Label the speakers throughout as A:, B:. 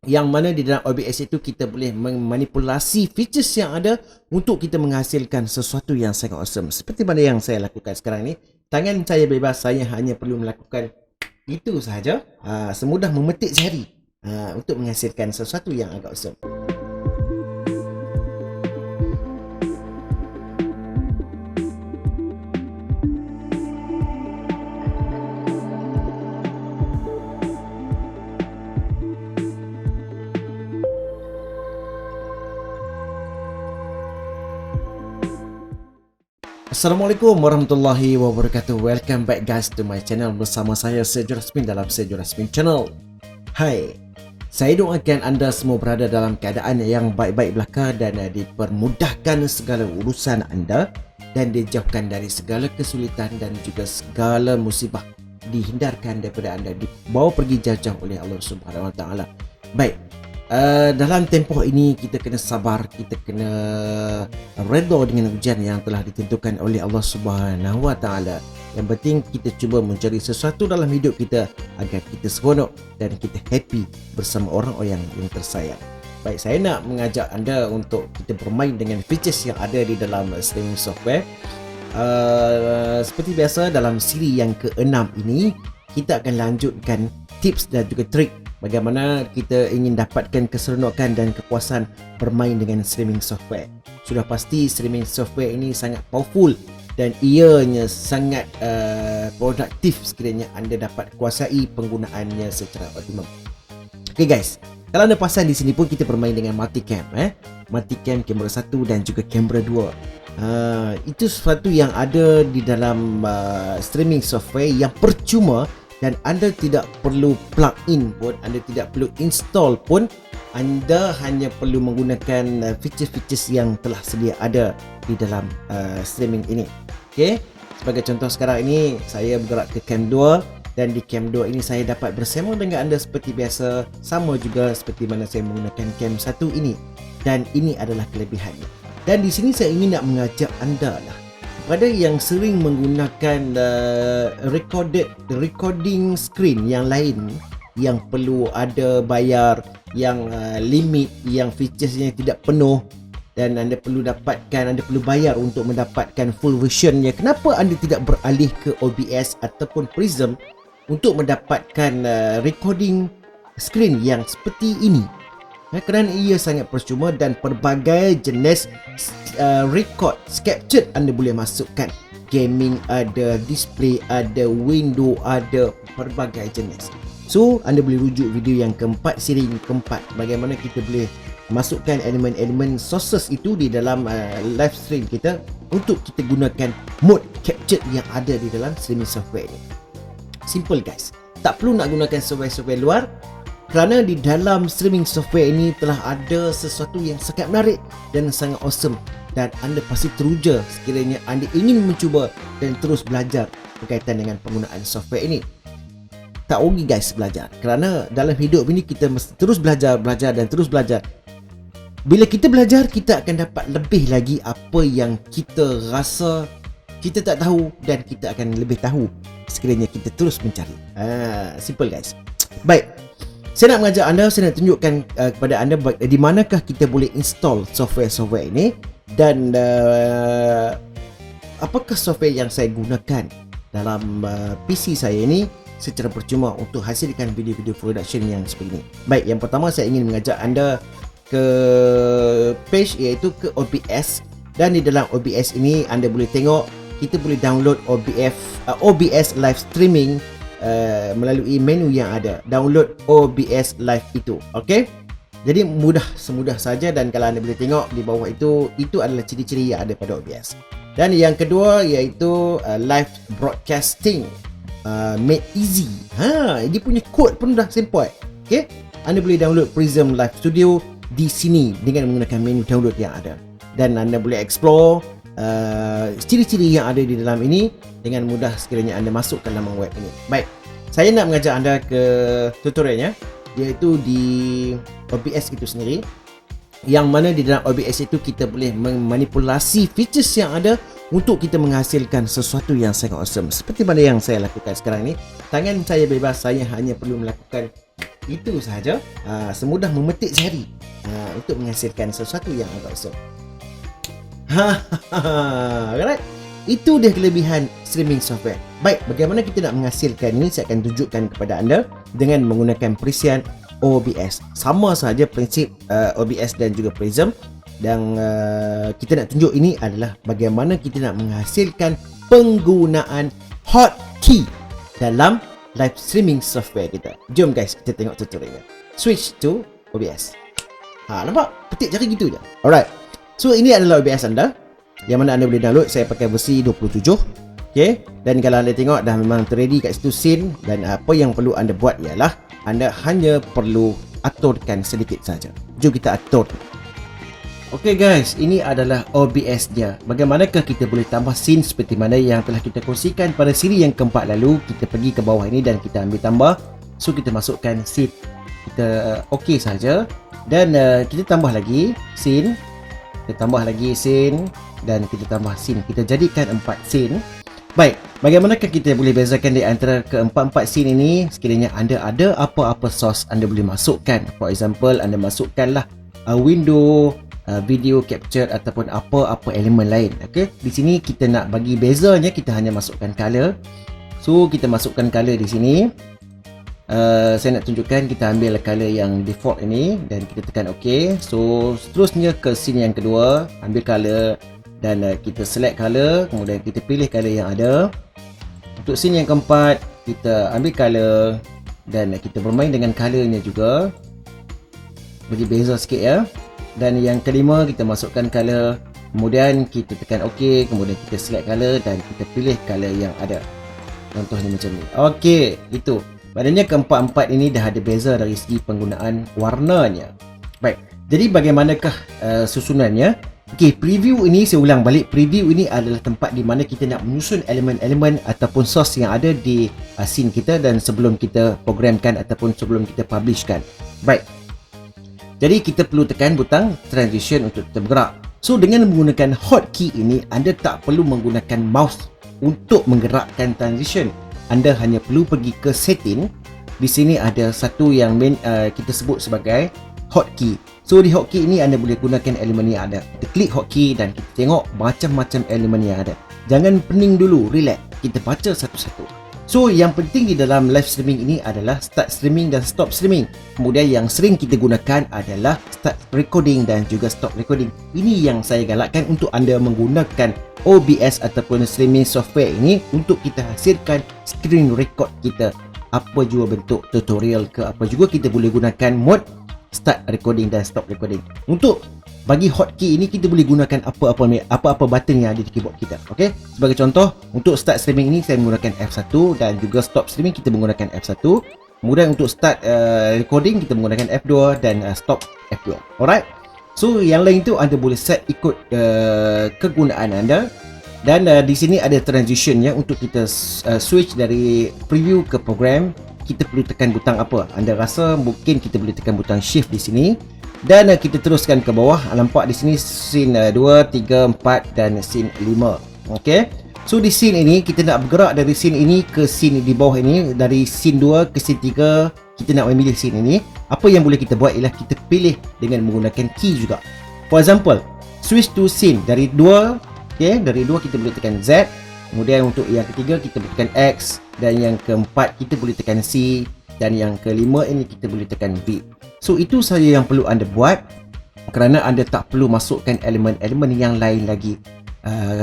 A: yang mana di dalam OBS itu kita boleh memanipulasi features yang ada untuk kita menghasilkan sesuatu yang sangat awesome. Seperti mana yang saya lakukan sekarang ni. Tangan saya bebas, saya hanya perlu melakukan itu sahaja. Semudah memetik jari untuk menghasilkan sesuatu yang agak awesome. Assalamualaikum warahmatullahi wabarakatuh. Welcome back guys to my channel bersama saya Syed Rasmin dalam Syed Rasmin Channel. Hai, saya doakan anda semua berada dalam keadaan yang baik-baik belaka dan dipermudahkan segala urusan anda dan dijauhkan dari segala kesulitan dan juga segala musibah, dihindarkan daripada anda, dibawa pergi jauh-jauh oleh Allah Subhanahu Wa Taala. Baik. Dalam tempoh ini kita kena sabar, kita kena redha dengan ujian yang telah ditentukan oleh Allah Subhanahu Wa Taala. Yang penting kita cuba mencari sesuatu dalam hidup kita agar kita seronok dan kita happy bersama orang-orang yang tersayang. Baik, saya nak mengajak anda untuk kita bermain dengan features yang ada di dalam streaming software. Seperti biasa dalam siri yang ke-6 ini kita akan lanjutkan tips dan juga trik bagaimana kita ingin dapatkan keseronokan dan kepuasan bermain dengan streaming software. Sudah pasti streaming software ini sangat powerful dan ianya sangat produktif sekiranya anda dapat kuasai penggunaannya secara optimum. Okay guys, kalau anda perasan di sini pun kita bermain dengan multicam, multicam kamera 1 dan juga kamera 2. Itu sesuatu yang ada di dalam streaming software yang percuma dan anda tidak perlu plug in pun, anda tidak perlu install pun, anda hanya perlu menggunakan feature-features yang telah sedia ada di dalam streaming ini. Okay, sebagai contoh sekarang ini saya bergerak ke cam 2 dan di cam 2 ini saya dapat bersama dengan anda seperti biasa, sama juga seperti mana saya menggunakan cam 1 ini, dan ini adalah kelebihannya. Dan di sini saya ingin nak mengajak anda lah, pada yang sering menggunakan recording screen yang lain yang perlu ada bayar, yang limit, yang featuresnya tidak penuh dan anda perlu bayar untuk mendapatkan full versionnya. Kenapa anda tidak beralih ke OBS ataupun Prism untuk mendapatkan recording screen yang seperti ini? Kerana ia sangat percuma dan pelbagai jenis record captured anda boleh masukkan. Gaming ada, display ada, window ada, pelbagai jenis. So anda boleh rujuk video yang keempat, siri keempat, bagaimana kita boleh masukkan elemen-elemen sources itu di dalam live stream kita untuk kita gunakan mode captured yang ada di dalam streaming software ini. Simple guys, tak perlu nak gunakan software-software luar, kerana di dalam streaming software ini telah ada sesuatu yang sangat menarik dan sangat awesome, dan anda pasti teruja sekiranya anda ingin mencuba dan terus belajar berkaitan dengan penggunaan software ini. Tak rugi guys belajar, kerana dalam hidup ini kita mesti terus belajar dan terus belajar. Bila kita belajar, kita akan dapat lebih lagi apa yang kita rasa kita tak tahu, dan kita akan lebih tahu sekiranya kita terus mencari. Simple guys. Baik, saya nak mengajak anda, saya nak tunjukkan kepada anda di manakah kita boleh install software-software ini dan apakah software yang saya gunakan dalam PC saya ini secara percuma untuk hasilkan video-video production yang seperti ini. Baik, yang pertama saya ingin mengajak anda ke page, iaitu ke OBS, dan di dalam OBS ini anda boleh tengok kita boleh download OBS live streaming melalui menu yang ada. Download OBS live itu. Okey, jadi semudah saja, dan kalau anda boleh tengok di bawah itu adalah ciri-ciri yang ada pada OBS. Dan yang kedua iaitu live broadcasting made easy. Dia punya kod pun dah simple. Okey, anda boleh download Prism Live Studio di sini dengan menggunakan menu download yang ada, dan anda boleh explore ciri-ciri yang ada di dalam ini dengan mudah sekiranya anda masuk ke laman web ini. Baik, saya nak mengajak anda ke tutorialnya, iaitu di OBS itu sendiri, yang mana di dalam OBS itu kita boleh memanipulasi features yang ada untuk kita menghasilkan sesuatu yang sangat awesome. Seperti mana yang saya lakukan sekarang ni, tangan saya bebas, saya hanya perlu melakukan Itu sahaja. Semudah memetik jari untuk menghasilkan sesuatu yang agak besar. Alright. Itu dia kelebihan streaming software. Baik, bagaimana kita nak menghasilkan ni, saya akan tunjukkan kepada anda dengan menggunakan perisian OBS. Sama sahaja prinsip OBS dan juga Prism. Dan kita nak tunjuk ini adalah bagaimana kita nak menghasilkan penggunaan hotkey dalam live streaming software kita. Jom guys, kita tengok tutorialnya. Switch to OBS. Nampak? Petik jari gitu je. Alright. So ini adalah OBS anda yang mana anda boleh download. Saya pakai versi 27. Okay. Dan kalau anda tengok dah memang terready kat situ scene. Dan apa yang perlu anda buat ialah anda hanya perlu aturkan sedikit saja. Jom kita atur. Okay guys, ini adalah OBS dia. Bagaimanakah kita boleh tambah scene seperti mana yang telah kita kongsikan pada siri yang keempat lalu. Kita pergi ke bawah ini dan kita ambil tambah. So kita masukkan scene. Kita ok saja. Dan kita tambah lagi scene. Kita tambah lagi scene. Dan kita tambah scene. Kita jadikan 4 scene. Baik, bagaimanakah kita boleh bezakan di antara keempat-empat scene ini? Sekiranya anda ada apa-apa source anda boleh masukkan. For example, anda masukkanlah window, video capture ataupun apa-apa elemen lain. Okay? Di sini kita nak bagi bezanya, kita hanya masukkan color. So kita masukkan color di sini. Saya nak tunjukkan, kita ambil color yang default ini dan kita tekan OK. So seterusnya ke scene yang kedua, ambil color dan kita select color, kemudian kita pilih color yang ada. Untuk scene yang keempat, kita ambil color dan kita bermain dengan colornya juga, bagi beza sikit ya. Dan yang kelima, kita masukkan color, kemudian kita tekan OK, kemudian kita select color dan kita pilih color yang ada. Contohnya macam ni. OK, itu. Maknanya keempat-empat ini dah ada beza dari segi penggunaan warnanya. Baik, jadi bagaimanakah susunannya? Okey, preview ini, saya ulang balik, preview ini adalah tempat di mana kita nak menyusun elemen-elemen ataupun source yang ada di scene kita dan sebelum kita programkan ataupun sebelum kita publishkan. Baik, jadi kita perlu tekan butang transition untuk kita bergerak. So dengan menggunakan hotkey ini, anda tak perlu menggunakan mouse untuk menggerakkan transition. Anda hanya perlu pergi ke setting. Di sini ada satu yang kita sebut sebagai hotkey. So di hotkey ini anda boleh gunakan elemen yang ada. Kita klik hotkey dan kita tengok macam-macam elemen yang ada. Jangan pening dulu, relax. Kita baca satu-satu. So yang penting di dalam live streaming ini adalah start streaming dan stop streaming. Kemudian yang sering kita gunakan adalah start recording dan juga stop recording. Ini yang saya galakkan untuk anda menggunakan OBS ataupun streaming software ini untuk kita hasilkan screen record kita. Apa juga bentuk tutorial ke apa juga kita boleh gunakan mode start recording dan stop recording. Untuk bagi hotkey ini kita boleh gunakan apa-apa button yang ada di keyboard kita. Okey, sebagai contoh untuk start streaming ini saya menggunakan F1 dan juga stop streaming kita menggunakan F1. Kemudian untuk start recording kita menggunakan F2 dan stop F2. Alright. So yang lain tu anda boleh set ikut kegunaan anda. Dan di sini ada transition ya untuk kita switch dari preview ke program. Kita perlu tekan butang apa? Anda rasa mungkin kita boleh tekan butang shift di sini. Dan kita teruskan ke bawah. Nampak di sini scene 2, 3, 4 dan scene 5. Okey. So di scene ini kita nak bergerak dari scene ini ke scene di bawah ini, dari scene 2 ke scene 3. Kita nak memilih scene ini. Apa yang boleh kita buat ialah kita pilih dengan menggunakan key juga. For example, switch to scene dari 2. Okey, dari 2 kita boleh tekan Z. Kemudian untuk yang ketiga kita boleh tekan X. Dan yang keempat kita boleh tekan C. Dan yang kelima ini kita boleh tekan V. So itu saja yang perlu anda buat, kerana anda tak perlu masukkan elemen-elemen yang lain lagi.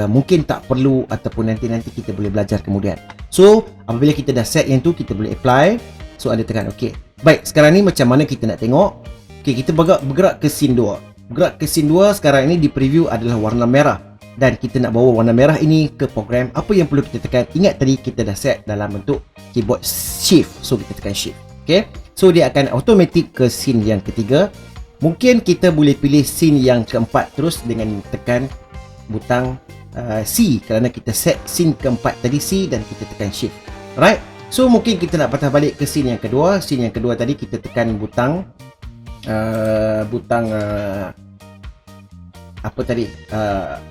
A: Mungkin tak perlu ataupun nanti kita boleh belajar kemudian. So apabila kita dah set yang tu, kita boleh apply. So anda tekan OK. Baik, sekarang ni macam mana kita nak tengok? Okay, kita bergerak ke scene 2. Bergerak ke scene 2 sekarang ini di preview adalah warna merah. Dan kita nak bawa warna merah ini ke program. Apa yang perlu kita tekan? Ingat tadi kita dah set dalam bentuk keyboard shift. So kita tekan shift. Okay, so dia akan automatic ke scene yang ketiga. Mungkin kita boleh pilih scene yang keempat terus dengan tekan butang C, kerana kita set scene keempat tadi C dan kita tekan shift. Right, so mungkin kita nak patah balik ke scene yang kedua. Scene yang kedua tadi kita tekan butang apa tadi,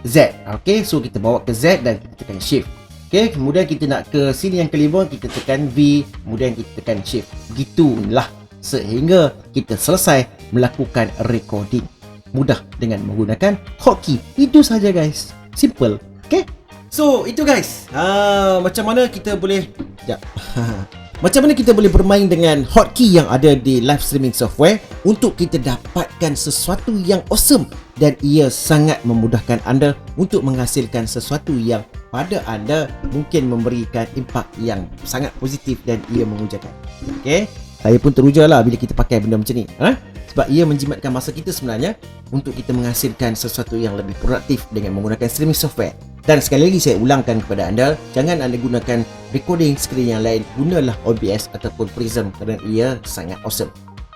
A: Z. Okay, so kita bawa ke Z dan kita tekan shift. Okay, kemudian kita nak ke scene yang kelima, kita tekan V, kemudian kita tekan shift. Gitulah sehingga kita selesai melakukan recording. Mudah dengan menggunakan hotkey. Itu saja guys. Simple. Okay? So, itu guys. Macam mana kita boleh... Sekejap. Macam mana kita boleh bermain dengan hotkey yang ada di live streaming software untuk kita dapatkan sesuatu yang awesome, dan ia sangat memudahkan anda untuk menghasilkan sesuatu yang pada anda mungkin memberikan impak yang sangat positif dan ia memujakan. Okay? Saya pun teruja lah bila kita pakai benda macam ni. Sebab ia menjimatkan masa kita sebenarnya untuk kita menghasilkan sesuatu yang lebih produktif dengan menggunakan streaming software. Dan sekali lagi saya ulangkan kepada anda, jangan anda gunakan recording screen yang lain, gunalah OBS ataupun Prism kerana ia sangat awesome.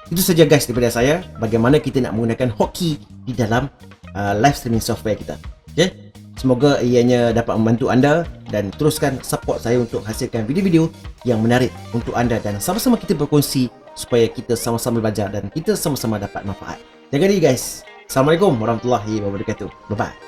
A: Itu saja guys daripada saya, bagaimana kita nak menggunakan hotkey di dalam live streaming software kita. Okay? Semoga ianya dapat membantu anda dan teruskan support saya untuk hasilkan video-video yang menarik untuk anda dan sama-sama kita berkongsi supaya kita sama-sama belajar dan kita sama-sama dapat manfaat. Jaga diri guys. Assalamualaikum warahmatullahi wabarakatuh. Bye-bye.